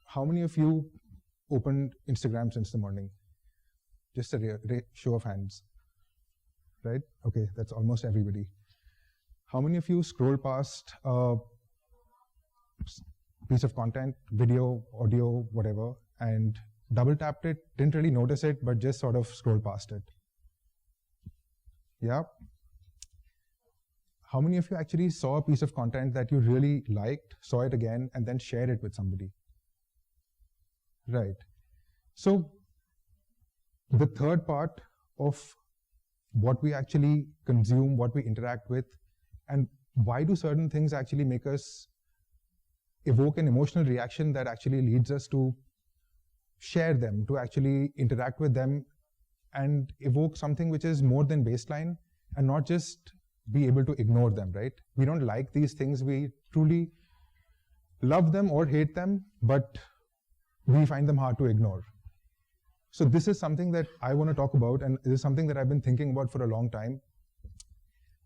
How many of you opened Instagram since the morning? Just a show of hands, right? Okay, that's almost everybody. How many of you scrolled past a piece of content, video, audio, whatever, and double tapped it, didn't really notice it, but just sort of scrolled past it? Yeah? How many of you actually saw a piece of content that you really liked, saw it again, and then shared it with somebody? Right. So the third part of what we actually consume, what we interact with, and why do certain things actually make us evoke an emotional reaction that actually leads us to share them, to actually interact with them and evoke something which is more than baseline and not just be able to ignore them, right? We don't like these things, we truly love them or hate them, but we find them hard to ignore. So this is something that I want to talk about, and this is something that I've been thinking about for a long time.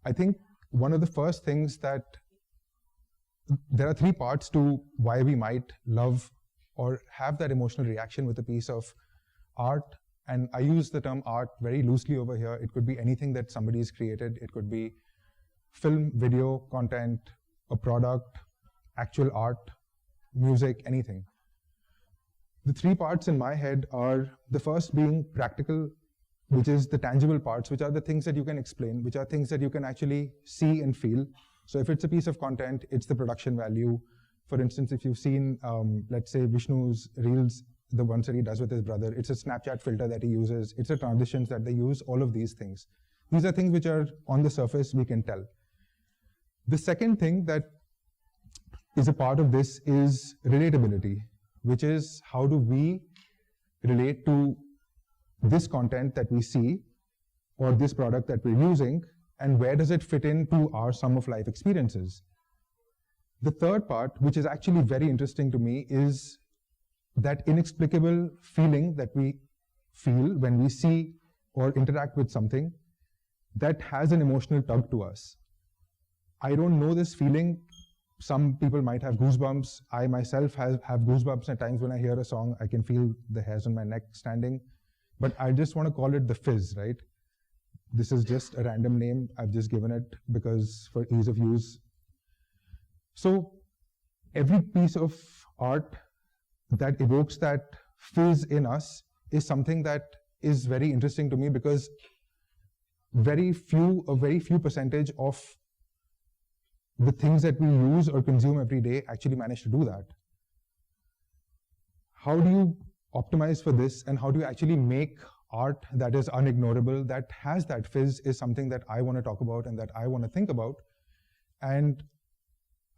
I think one of the first things that there are three parts to why we might love or have that emotional reaction with a piece of art. And I use the term art very loosely over here. It could be anything that somebody has created. It could be film, video, content, a product, actual art, music, anything. The three parts in my head are the first being practical, which is the tangible parts, which are the things that you can explain, which are things that you can actually see and feel. So if it's a piece of content, it's the production value. For instance, if you've seen, let's say, Vishnu's reels, the ones that he does with his brother, it's a Snapchat filter that he uses, it's the transitions that they use, all of these things. These are things which are on the surface, we can tell. The second thing that is a part of this is relatability, which is how do we relate to this content that we see or this product that we're using, and where does it fit into our sum of life experiences? The third part, which is actually very interesting to me, is that inexplicable feeling that we feel when we see or interact with something that has an emotional tug to us. I don't know this feeling. Some people might have goosebumps. I myself have goosebumps at times when I hear a song. I can feel the hairs on my neck standing. But I just want to call it the fizz, right? This is just a random name. I've just given it because for ease of use. So every piece of art that evokes that fizz in us is something that is very interesting to me, because a very few percentage of the things that we use or consume every day actually manage to do that. How do you optimize for this, and how do you actually make art that is unignorable, that has that fizz, is something that I want to talk about and that I want to think about. And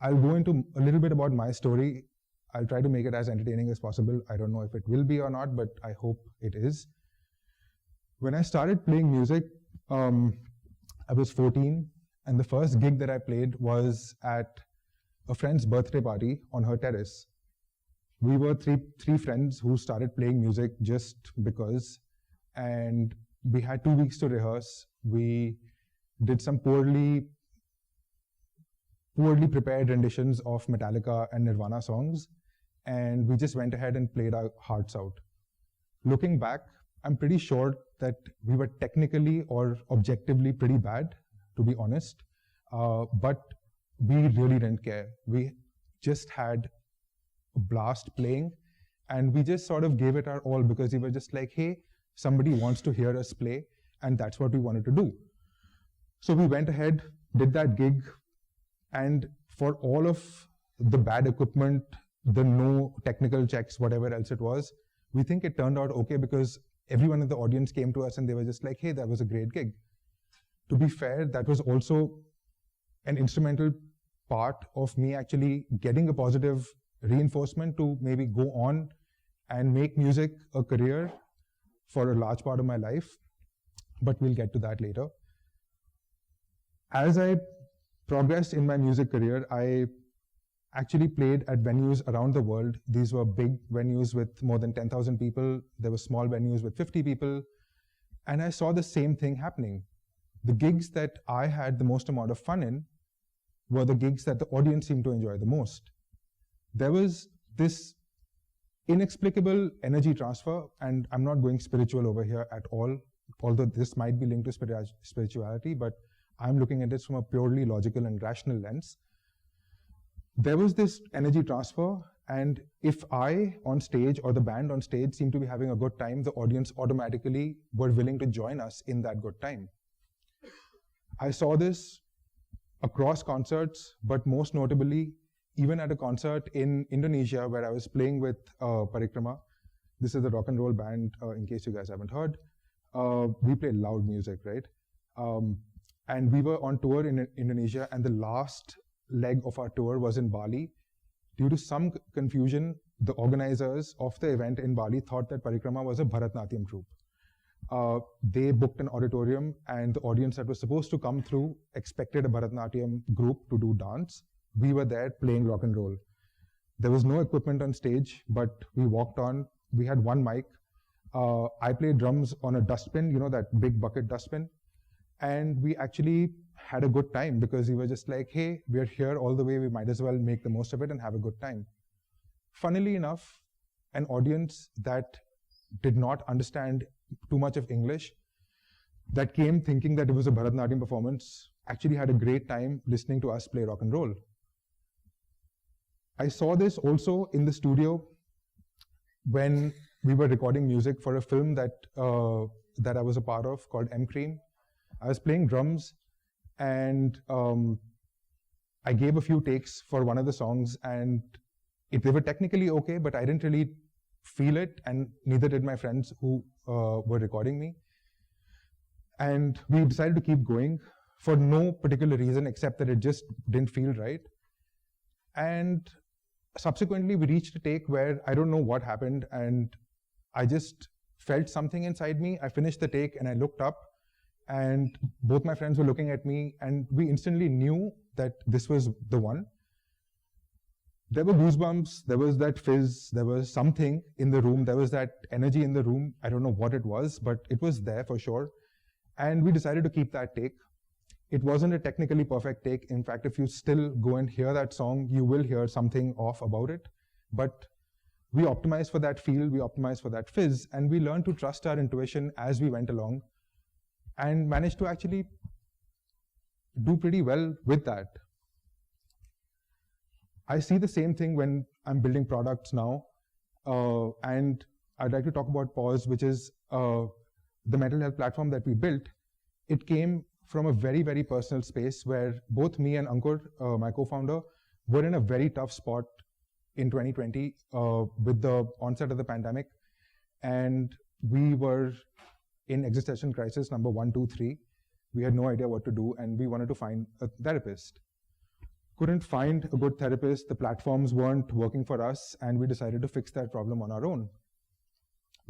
I'll go into a little bit about my story. I'll try to make it as entertaining as possible. I don't know if it will be or not, but I hope it is. When I started playing music, I was 14. And the first gig that I played was at a friend's birthday party on her terrace. We were three friends who started playing music just because, and we had 2 weeks to rehearse. We did some poorly prepared renditions of Metallica and Nirvana songs, and we just went ahead and played our hearts out. Looking back, I'm pretty sure that we were technically or objectively pretty bad, to be honest, but we really didn't care. We just had a blast playing, and we just sort of gave it our all because we were just like, hey, somebody wants to hear us play, and that's what we wanted to do. So we went ahead, did that gig, and for all of the bad equipment, the no technical checks, whatever else it was, we think it turned out okay because everyone in the audience came to us and they were just like, hey, that was a great gig. To be fair, that was also an instrumental part of me actually getting a positive reinforcement to maybe go on and make music a career for a large part of my life, but we'll get to that later. As I progressed in my music career, I actually played at venues around the world. These were big venues with more than 10,000 people. There were small venues with 50 people. And I saw the same thing happening. the gigs that I had the most amount of fun in were the gigs that the audience seemed to enjoy the most. There was this inexplicable energy transfer, and I'm not going spiritual over here at all, although this might be linked to spirituality, but I'm looking at this from a purely logical and rational lens. There was this energy transfer, and if I on stage or the band on stage seemed to be having a good time, the audience automatically were willing to join us in that good time. I saw this across concerts, but most notably, even at a concert in Indonesia where I was playing with Parikrama. This is a rock and roll band, in case you guys haven't heard. We play loud music, right? And we were on tour in Indonesia, and the last leg of our tour was in Bali. Due to some confusion, the organizers of the event in Bali thought that Parikrama was a Bharatnatyam troupe. They booked an auditorium, and the audience that was supposed to come through expected a Bharatnatyam group to do dance. We were there playing rock and roll. There was no equipment on stage, but we walked on. We had one mic. I played drums on a dustbin, you know, that big bucket dustbin. And we actually had a good time because we were just like, hey, we're here all the way. We might as well make the most of it and have a good time. Funnily enough, an audience that did not understand too much of English, that came thinking that it was a Bharatnatyam performance, actually had a great time listening to us play rock and roll. I saw this also in the studio when we were recording music for a film that I was a part of called M Cream. I was playing drums, and I gave a few takes for one of the songs, and they were technically okay, but I didn't really feel it, and neither did my friends who were recording me. And we decided to keep going for no particular reason except that it just didn't feel right. And subsequently, we reached a take where I don't know what happened, and I just felt something inside me. I finished the take and I looked up, and both my friends were looking at me, and we instantly knew that this was the one. There were goosebumps, there was that fizz, there was something in the room, there was that energy in the room. I don't know what it was, but it was there for sure. And we decided to keep that take. It wasn't a technically perfect take. In fact, if you still go and hear that song, you will hear something off about it. But we optimized for that feel, we optimized for that fizz, and we learned to trust our intuition as we went along and managed to actually do pretty well with that. I see the same thing when I'm building products now, and I'd like to talk about Pause, which is the mental health platform that we built. It came from a very, very personal space where both me and Ankur, my co-founder, were in a very tough spot in 2020 with the onset of the pandemic. And we were in existential crisis number 1, 2, 3. We had no idea what to do, and we wanted to find a therapist. Couldn't find a good therapist, the platforms weren't working for us, and we decided to fix that problem on our own.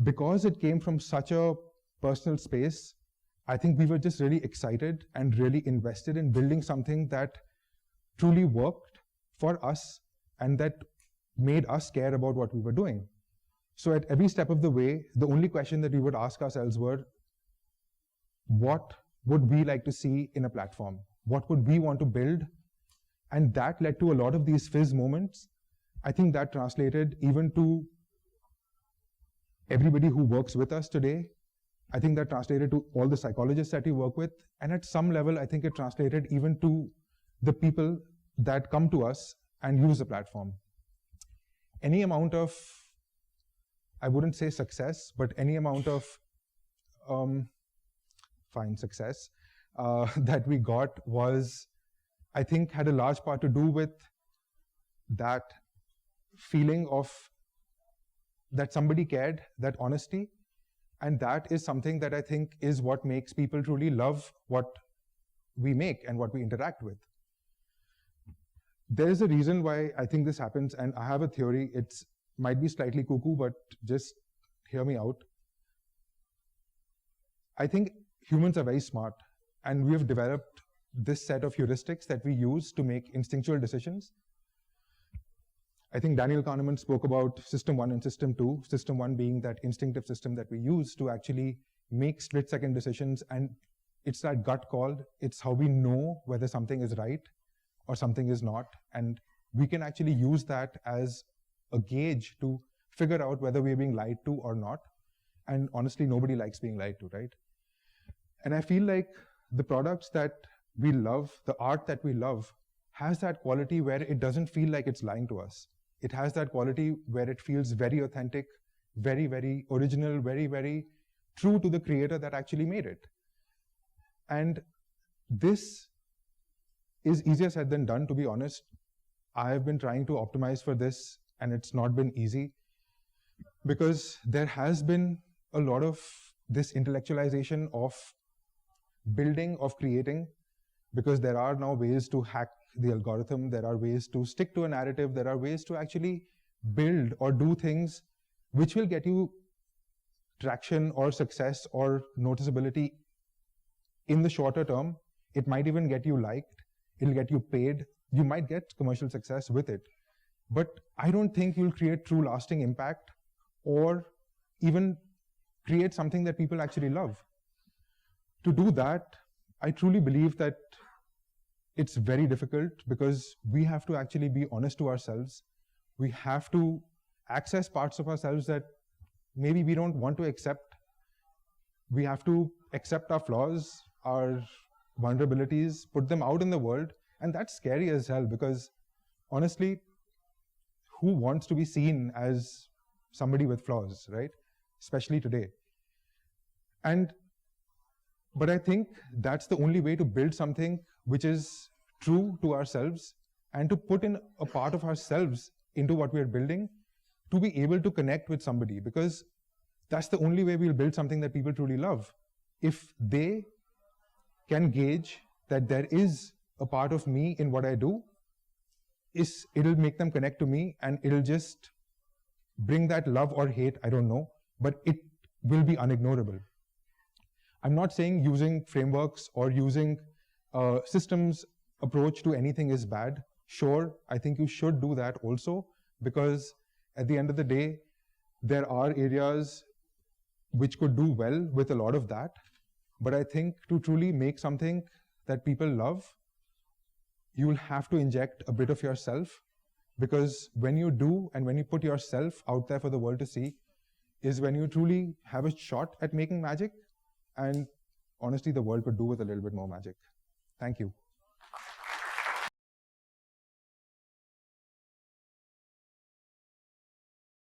Because it came from such a personal space, I think we were just really excited and really invested in building something that truly worked for us and that made us care about what we were doing. So at every step of the way, the only question that we would ask ourselves were, what would we like to see in a platform? What would we want to build? And that led to a lot of these fizz moments. I think that translated even to everybody who works with us today. I think that translated to all the psychologists that we work with. And at some level, I think it translated even to the people that come to us and use the platform. Any amount of, I wouldn't say success, but any amount of success that we got was, I think, had a large part to do with that feeling of that somebody cared, that honesty. And that is something that I think is what makes people truly love what we make and what we interact with. There is a reason why I think this happens, and I have a theory. It might be slightly cuckoo, but just hear me out. I think humans are very smart, and we have developed this set of heuristics that we use to make instinctual decisions. I think Daniel Kahneman spoke about system 1 and system 2, system 1 being that instinctive system that we use to actually make split-second decisions and it's that gut call. It's how we know whether something is right or something is not. And we can actually use that as a gauge to figure out whether we're being lied to or not. And honestly, nobody likes being lied to, right? And I feel like the products that we love, the art that we love, has that quality where it doesn't feel like it's lying to us. It has that quality where it feels very authentic, very, very original, very, very true to the creator that actually made it. And this is easier said than done, to be honest. I have been trying to optimize for this, and it's not been easy, because there has been a lot of this intellectualization of building, of creating, because there are now ways to hack the algorithm, there are ways to stick to a narrative, there are ways to actually build or do things which will get you traction or success or noticeability in the shorter term. It might even get you liked, it'll get you paid, you might get commercial success with it. But I don't think you'll create true lasting impact or even create something that people actually love. To do that, I truly believe that it's very difficult, because we have to actually be honest to ourselves. We have to access parts of ourselves that maybe we don't want to accept. We have to accept our flaws, our vulnerabilities, put them out in the world. And that's scary as hell, because honestly, who wants to be seen as somebody with flaws, right? Especially today. But I think that's the only way to build something which is true to ourselves, and to put in a part of ourselves into what we're building, to be able to connect with somebody, because that's the only way we'll build something that people truly love. If they can gauge that there is a part of me in what I do, it'll make them connect to me, and it'll just bring that love or hate, I don't know, but it will be unignorable. I'm not saying using frameworks or using systems approach to anything is bad. Sure, I think you should do that also, because at the end of the day, there are areas which could do well with a lot of that. But I think to truly make something that people love, you will have to inject a bit of yourself, because when you do, and when you put yourself out there for the world to see, is when you truly have a shot at making magic. And honestly, the world could do with a little bit more magic. Thank you.